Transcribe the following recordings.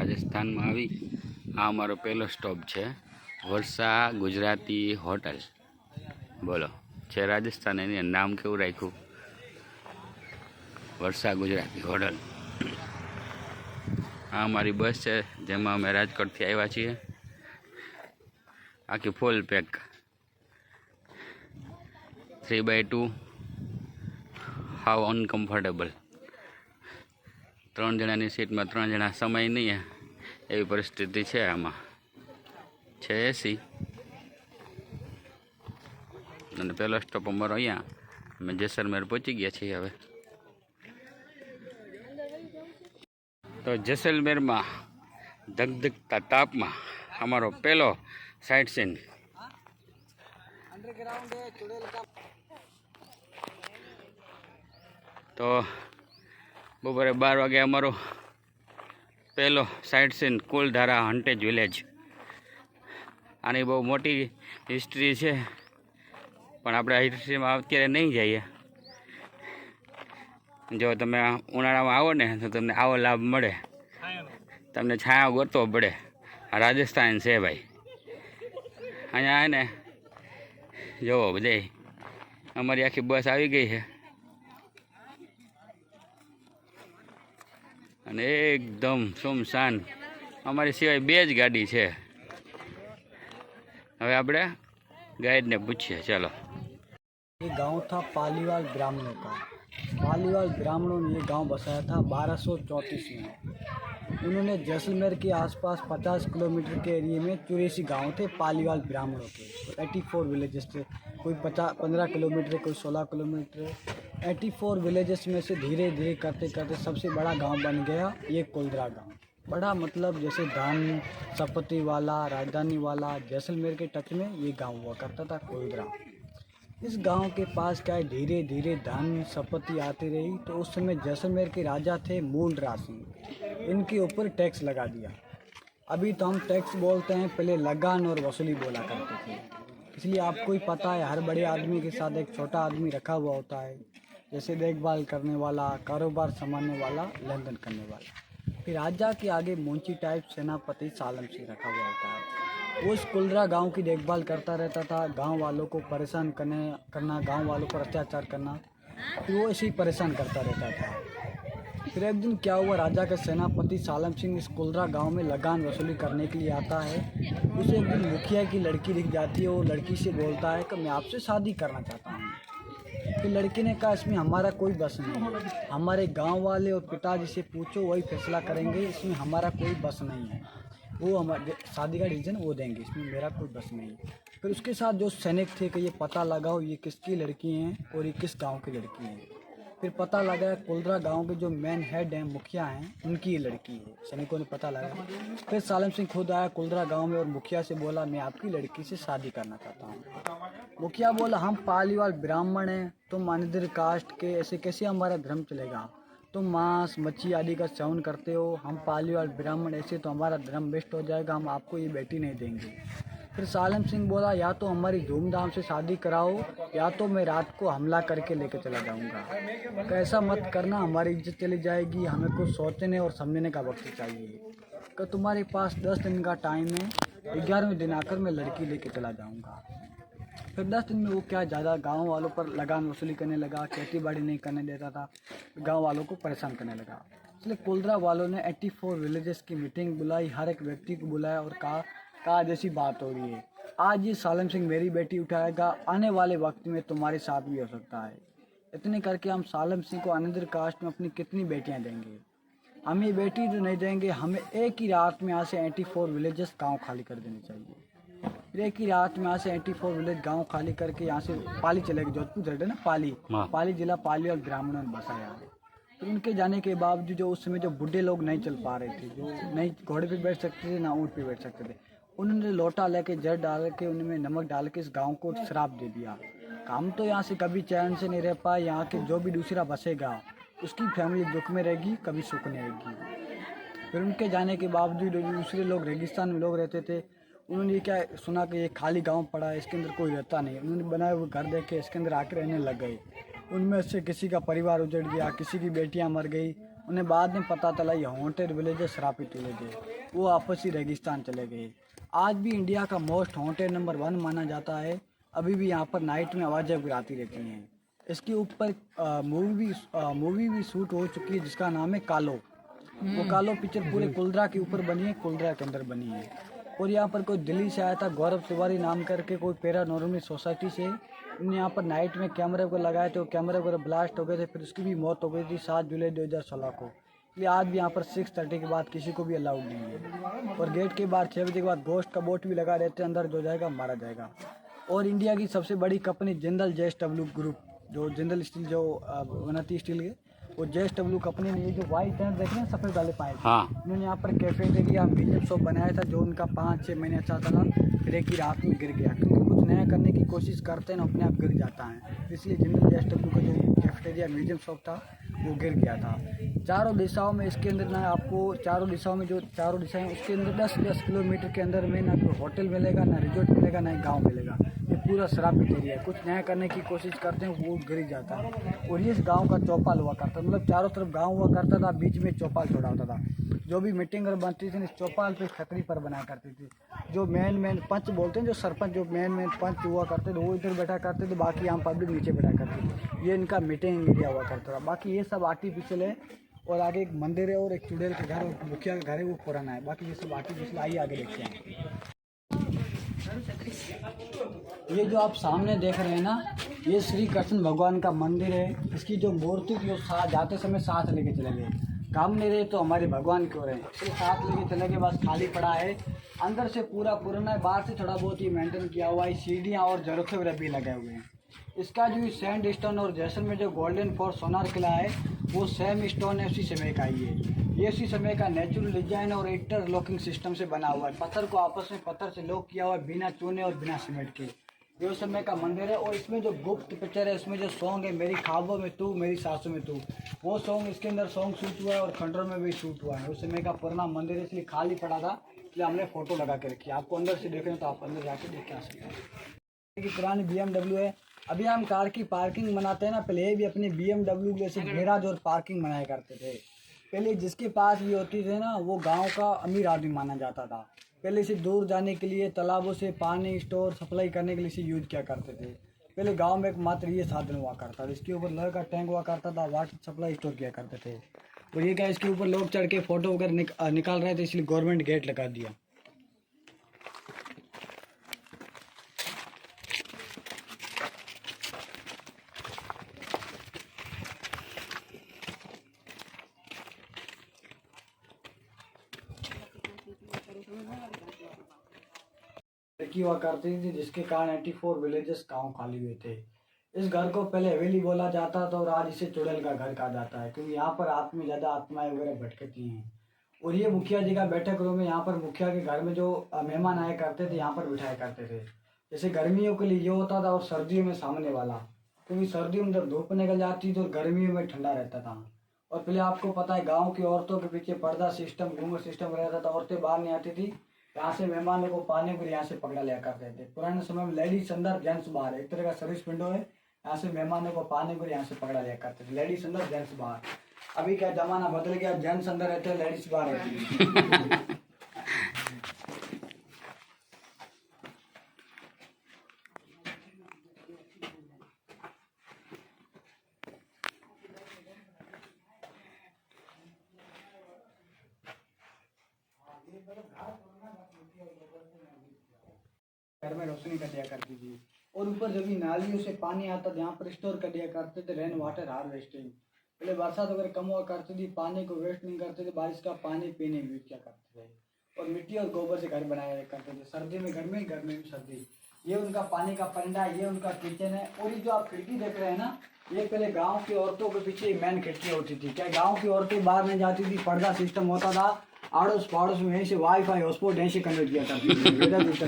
राजस्थान में आवी आ अमारो पहलो स्टॉप है वर्षा गुजराती होटल। बोलो छे राजस्थान एनी नाम केवुं राख्युं वर्षा गुजराती होटल। आ अमारी बस है जेमां अमे राजकोटथी आव्या छीए। आखी full pack 3x2 how uncomfortable. 3 जणानी सीट में 3 जणा समय नहीं है एवी परिस्थिति है। आमां छे एसी अने पहलो स्टॉप अमारो अहींया अमे जैसलमेर पहोंची गया छीए। हवे तो जैसलमेर में धगधगता ताप में अमारो पहलो साइट सीन। तो बपोरे 12 वागे अमारो पहलो साइट सीन कुलधारा हंटेज विलेज। आनी बहुत मोटी हिस्ट्री है पण आपणे हिस्ट्री में अत्यारे नहीं जाइए। जो तमे उनाळा में आवो ने तो तमने आवो लाभ मळे। तमने छाया गोतવો પડે। राजस्थान से भाई अहींया है ने जोवो बधे अमारी आखी बस आई गई है अने एकदम सुमसान। अमारी सिवाय 2 ज गाड़ी है। हवे आपणे गाइड ने पूछिए। चलो ये गांव था पालीवाल ब्राह्मणों का। पालीवाल ब्राह्मणों ने ये गांव बसाया था 1234 में। उन्होंने जैसलमेर के आसपास 50 किलोमीटर के एरिए में 84 गांव थे पालीवाल ब्राह्मणों के। 84 विलेजेस थे। कोई 15 किलोमीटर, कोई 16 किलोमीटर। 84 विलेजेस में से धीरे धीरे करते करते सबसे बड़ा गांव बन गया ये कुलधरा गांव। बड़ा मतलब जैसे धान संपत्ति वाला, राजधानी वाला, जैसलमेर के टच में ये गांव हुआ करता था कुलधरा। इस गांव के पास क्या है, धीरे धीरे धन संपत्ति आती रही। तो उस समय जैसलमेर के राजा थे मूलराज सिंह। इनके ऊपर टैक्स लगा दिया। अभी तो हम टैक्स बोलते हैं, पहले लगान और वसूली बोला करते थे। इसलिए आपको ही पता है हर बड़े आदमी के साथ एक छोटा आदमी रखा हुआ होता है, जैसे देखभाल करने वाला, कारोबार संभालने वाला, लेन देन करने वाला। फिर राजा के आगे मुंशी टाइप सेनापति सालम सिंह रखा हुआ होता है। वो इस कुलधरा गांव की देखभाल करता रहता था। गांव वालों को परेशान करना, गांव वालों पर अत्याचार करना, फिर वो ऐसे ही परेशान करता रहता था। फिर एक दिन क्या हुआ, राजा का सेनापति सालम सिंह इस कुलधरा गांव में लगान वसूली करने के लिए आता है। उसे एक दिन मुखिया की लड़की दिख जाती है। वो लड़की से बोलता है कि मैं आपसे शादी करना चाहता हूँ। फिर लड़की ने कहा इसमें हमारा कोई बस नहीं है, हमारे गांव वाले और पिताजी से पूछो, वही फैसला करेंगे, इसमें हमारा कोई बस नहीं है। वो हमारे शादी का डिसीजन वो देंगे, इसमें मेरा कोई बस नहीं। फिर उसके साथ जो सैनिक थे कि ये पता लगाओ ये किसकी लड़की हैं और ये किस गांव की लड़की हैं। फिर पता लगा कुलधरा गांव के जो मेन हेड हैं, मुखिया हैं, उनकी ये लड़की है। सैनिकों ने पता लगा। फिर सालम सिंह खुद आया कुलधरा गांव में और मुखिया से बोला मैं आपकी लड़की से शादी करना चाहता हूँ। मुखिया बोला हम पालीवाल ब्राह्मण हैं, तुम अनिदर कास्ट के, ऐसे कैसे हमारा धर्म चलेगा? तुम मांस मच्छी आदि का सेवन करते हो, हम पालीवाल ब्राह्मण, ऐसे तो हमारा धर्म वेस्ट हो जाएगा, हम आपको ये बेटी नहीं देंगे। फिर सालम सिंह बोला या तो हमारी धूमधाम से शादी कराओ या तो मैं रात को हमला करके लेकर चला जाऊंगा। कैसा मत करना, हमारी इज्जत चली जाएगी, हमें कुछ सोचने और समझने का वक्त चाहिए। कि तुम्हारे पास 10 दिन का टाइम है, 11वें दिन आकर मैं लड़की लेके चला जाऊंगा। फिर 10 दिन में वो क्या ज़्यादा गांव वालों पर लगान वसूली करने लगा, खेती बाड़ी नहीं करने देता था, गांव वालों को परेशान करने लगा। इसलिए कुलधरा वालों ने 84 विलेजेस की मीटिंग बुलाई, हर एक व्यक्ति को बुलाया और कहा जैसी बात हो रही है, आज ये सालम सिंह मेरी बेटी उठाएगा, आने वाले वक्त में तुम्हारे साथ भी हो सकता है। इतने करके हम सालम सिंह को अनदर कास्ट में अपनी कितनी बेटियाँ देंगे? हम ये बेटी तो नहीं देंगे, हमें एक ही रात में यहाँ से 84 विलेजेस गाँव खाली कर देने चाहिए। फिर एक ही रात में यहाँ से 84 विलेज गांव खाली करके यहाँ से पाली चले गए। जोधपुर साइड है ना, पाली जिला पाली और ब्राह्मणों ने बसाया है। तो उनके जाने के बावजूद जो उस समय जो बूढ़े लोग नहीं चल पा रहे थे, जो नहीं घोड़े पे बैठ सकते थे ना ऊँट पे बैठ सकते थे, उन्होंने लोटा लेके जड़ डाल के उनमें नमक डाल के इस गाँव को श्राप दे दिया। हम तो यहाँ से कभी चैन से नहीं रह पाए, यहाँ के जो भी दूसरा बसेगा उसकी फैमिली दुख में रहेगी, कभी सुख नहीं रहेगी। फिर उनके जाने के बावजूद दूसरे लोग रेगिस्तान में लोग रहते थे, उन्होंने क्या सुना कि ये खाली गांव पड़ा है, इसके अंदर कोई रहता नहीं। उन्होंने बनाए हुए घर देखे, इसके अंदर आकर रहने लग गए। उनमें से किसी का परिवार उजड़ गया, किसी की बेटियां मर गई, उन्हें बाद में पता चला ये हॉन्टेड विलेज है, श्रापित विलेज है। वो आपसी रेगिस्तान चले गए। आज भी इंडिया का मोस्ट हॉन्टेड नंबर 1 माना जाता है। अभी भी यहाँ पर नाइट में आवाज़ें गिराती रहती हैं। इसके ऊपर मूवी भी शूट हो चुकी है जिसका नाम है कालो। वो कालो पिक्चर पूरे कुल्द्रा के ऊपर बनी है, कुल्द्रा के अंदर बनी है। और यहाँ पर कोई दिल्ली से आया था, गौरव तिवारी नाम करके, कोई पैरानॉर्मल सोसाइटी से। उन्होंने यहाँ पर नाइट में कैमरे को लगाए थे, वो कैमरे वगैरह ब्लास्ट हो गए थे, फिर उसकी भी मौत हो गई थी 7 जुलाई 2016 को। इसलिए आज भी यहाँ पर 6:30 के बाद किसी को भी अलाउड नहीं है। और गेट के बाहर 6 बजे के बाद गोश्त का बोट भी लगा रहते हैं, अंदर जो जाएगा मारा जाएगा। और इंडिया की सबसे बड़ी कंपनी जिंदल JSW ग्रुप, जो जिंदल स्टील जो बनाती स्टील के, वो JSW कंपनी ने ये जो वाइट टेंट देख रहे हैं सफ़ेद वाले पाइप, हाँ उन्होंने यहाँ पर कैफेटेरिया म्यूजियम शॉप बनाया था, जो उनका 5-6 महीने अच्छा चला, फिर एक ही रात में गिर गया। क्योंकि कुछ नया करने की कोशिश करते हैं ना, अपने आप गिर जाता है। इसलिए जिंदल JSW का जो कैफेटेरिया म्यूजियम शॉप था वो गिर गया था। चारों दिशाओं में इसके अंदर ना आपको, चारों दिशाओं में जो चारों दिशाएं, उसके अंदर 10-10 किलोमीटर के अंदर में ना कोई होटल मिलेगा, ना रिजॉर्ट मिलेगा, ना गाँव मिलेगा। ये पूरा श्रापित एरिया है। कुछ नया करने की कोशिश करते हैं वो गिर जाता है। और ये इस गांव का चौपाल हुआ करता था, मतलब चारों तरफ गांव हुआ करता था, बीच में चौपाल छोड़ा होता था। जो भी मीटिंग और बनती थी इस चौपाल पे खतरी पर बनाया करती थी। जो मेन पंच बोलते हैं, जो सरपंच, जो मेन पंच हुआ करते थे वो इधर बैठा करते थे, बाकी आम पब्लिक नीचे बैठा करती थी। ये इनका मीटिंग एरिया हुआ करता था। बाकी ये सब आर्टिफिशियल है। और आगे एक मंदिर है और एक चुड़ैल का घर, मुखिया का घर है, वो पुराना है। बाकी ये सब आर्टिफिशियल। आइए आगे देखते हैं। ये जो आप सामने देख रहे हैं ना, ये श्री कृष्ण भगवान का मंदिर है। इसकी जो मूर्ति थी वो जाते समय साथ लेके चले गए। काम नहीं रहे तो हमारे भगवान क्यों रहे, इसलिए साथ लेके चले गए। बस खाली पड़ा है, अंदर से पूरा पुराना है, बाहर से थोड़ा बहुत ही मेंटेन किया हुआ है। सीढ़ियाँ और जरूरत वगैरह भी लगे हुए हैं। इसका जो सैंड स्टोन और जैसलमेर जो गोल्डन फोर्ट सोनार किला है, वो सेम स्टोन है, उसी समय का ही है। ये इसी समय का नेचुरल डिजाइन और इंटरलॉकिंग सिस्टम से बना हुआ है। पत्थर को आपस में पत्थर से लॉक किया हुआ है, बिना चूने और बिना सीमेंट के। ये उस समय का मंदिर है। और इसमें जो गुप्त पिक्चर है, इसमें जो सॉन्ग है, मेरी ख्वाबों में तू, मेरी सांसों में तू, वो सॉन्ग इसके अंदर सॉन्ग शूट हुआ है और खंडर में भी शूट हुआ है। उस समय का पुराना मंदिर है, इसलिए खाली पड़ा था, इसलिए हमने फोटो लगा के रखी। आपको अंदर से देखना तो आप अंदर जाके देख के आ सकते हैं। की पुरानी BMW है। अभी हम कार की पार्किंग बनाते हैं ना, पहले भी अपनी BMW जैसे गैराज और पार्किंग बनाया करते थे। पहले जिसके पास ये होती थी ना, वो गांव का अमीर आदमी माना जाता था। पहले से दूर जाने के लिए, तालाबों से पानी स्टोर सप्लाई करने के लिए इसे यूज किया करते थे। पहले गांव में एकमात्र ये साधन हुआ करता था। इसके ऊपर लोहे का टैंक हुआ करता था, वाटर सप्लाई स्टोर किया करते थे। और ये क्या, इसके ऊपर लोग चढ़ के फोटो वगैरह निकाल रहे थे, इसलिए गवर्नमेंट गेट लगा दिया। हुआ करती थी, जिसके कारण 84 विलेजेस गाँव खाली हुए थे। इस घर को पहले हवेली बोला जाता था और आज इसे चुड़ैल का घर कहा जाता है, क्योंकि यहाँ पर रात में ज़्यादा आत्माएं वगैरह भटकती हैं। और ये मुखिया जी का बैठक रूम है। यहाँ पर मुखिया के घर में जो मेहमान आया करते थे, यहाँ पर बिठाया करते थे। जैसे गर्मियों के लिए ये होता था, और सर्दियों में सामने वाला, क्योंकि सर्दियों में जब धूप निकल जाती थी और गर्मियों में ठंडा रहता था। और पहले आपको पता है, गाँव की औरतों के पीछे पर्दा सिस्टम, घूंघट सिस्टम रहता था। औरतें बाहर नहीं आती थी, यहाँ से मेहमानों को पाने को यहाँ से पकड़ा लिया करते थे। पुराने समय में लेडीज अंदर जेंट्स बाहर, एक तरह का सर्विस विंडो है। यहाँ से मेहमानों को पाने को यहाँ से पकड़ा लिया करते थे, लेडीज अंदर जेंट्स बाहर। अभी क्या जमाना बदल गया, जेंट्स अंदर रहते हैं, लेडीज बाहर रहती है। घर में रोशनी कर दिया करती थी। और ऊपर जब भी नालियों से पानी आता था, यहाँ पर स्टोर कर दिया करते थे, रेन वाटर हार्वेस्टिंग। पहले बरसात अगर कम हुआ करती थी, पानी को वेस्ट नहीं करते थे, बारिश का पानी पीने यूज किया करते थे। और मिट्टी और गोबर से घर बनाया करते थे। सर्दी में घर में भी सर्दी। ये उनका पानी का पंडा, ये उनका किचन है। और ये जो आप खिड़की देख रहे हैं ना, ये पहले गाँव की औरतों के पीछे मेन खिड़की होती थी। क्या गाँव की औरतें बाहर नहीं जाती थी, पर्दा सिस्टम होता था। आड़ोस पड़ोस में यहीं से वाईफाई हॉटस्पॉट यहीं से कनेक्ट किया करती थी। इंटरनेट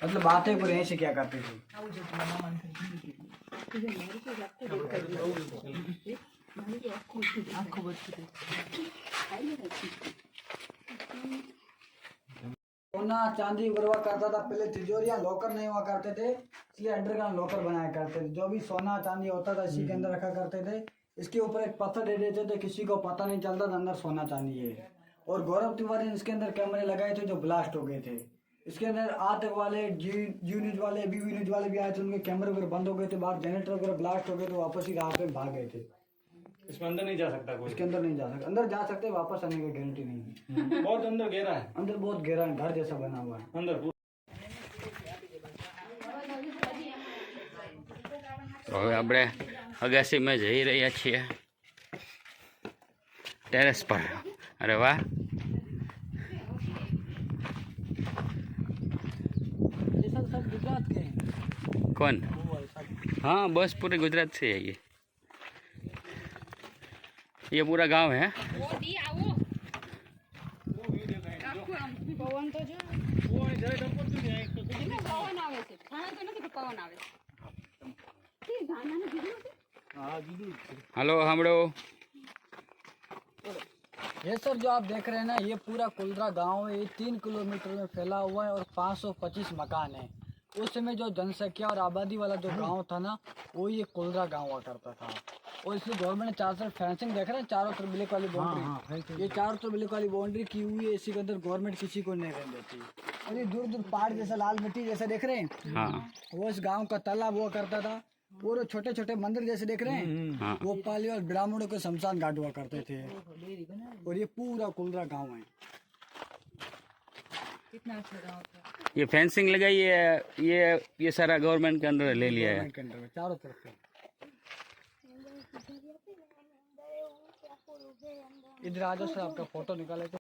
मतलब बातें पर यहीं से क्या करती थी। सोना चांदी हुआ करता था। पहले तिजोरियां लॉकर नहीं हुआ करते थे, इसलिए अंडरग्राउंड लॉकर बनाया करते थे। जो भी सोना चांदी होता था इसी के अंदर रखा करते थे। इसके ऊपर एक पत्थर दे देते थे, किसी को पता नहीं चलता था अंदर सोना चांदी है। और गौरव तिवारी ने इसके अंदर कैमरे लगाए थे जो ब्लास्ट हो गए थे। इसके अंदर आतंक वाले जी न्यूज वाले बीवी न्यूज वाले भी आए थे, उनके कैमरे वगैरह बंद हो गए थे, बाहर जनरेटर वगैरह ब्लास्ट हो गए तो वापस ही रात में भाग गए थे। इसमें अंदर नहीं जा सकता कोई? इसके अंदर नहीं जा सकते, अंदर जा सकते, वापस आने की गारंटी नहीं है। बहुत अंदर गहरा है। अंदर बहुत गहरा है, घर जैसा बना हुआ है अंदर તો હવે આપણે અગાસીમાં જઈ રહ્યા છીએ ટેરેસ પર. અરે વાહ, ये सब गुजरात के हैं। कौन? वो है सब। हाँ, बस पूरे गुजरात से है ये पूरा गांव है. પવન તો જો પવન આવે છે, ખાણા તો નથી, પવન આવે છે. हाँ दीदी, હાલો સાંભળો. ये सर जो आप देख रहे हैं ना, ये पूरा कुलरा गांव है। ये 3 किलोमीटर में फैला हुआ है और 525 मकान है। उस समय जो जनसंख्या और आबादी वाला जो गांव था ना, वो ये कुलरा गांव हुआ करता था। और इसलिए गवर्नमेंट ने चारों तरफ फेंसिंग देख रहे हैं, चारों तरफ ब्लैक वाली बाउंड्री, ये चारों तरफ ब्लैक वाली बाउंड्री की हुई है। इसी के अंदर गवर्नमेंट किसी को नहीं रहने देती। और ये दूर दूर पहाड़ जैसा लाल मिट्टी जैसा देख रहे हैं, हाँ वो इस गांव का तालाब हुआ करता था। पूरे छोटे छोटे मंदिर जैसे देख रहे हैं, हाँ. वो पालीवाल ब्राह्मणों के शमशान घाट हुआ करते थे। और ये पूरा कुलरा गांव है। ये फेंसिंग लगाई है, ये सारा गवर्नमेंट के अंदर ले लिया है. गवर्नमेंट के अंडर में चारों तरफ से। इधर आ जाओ सर, आपका फोटो निकाले थे।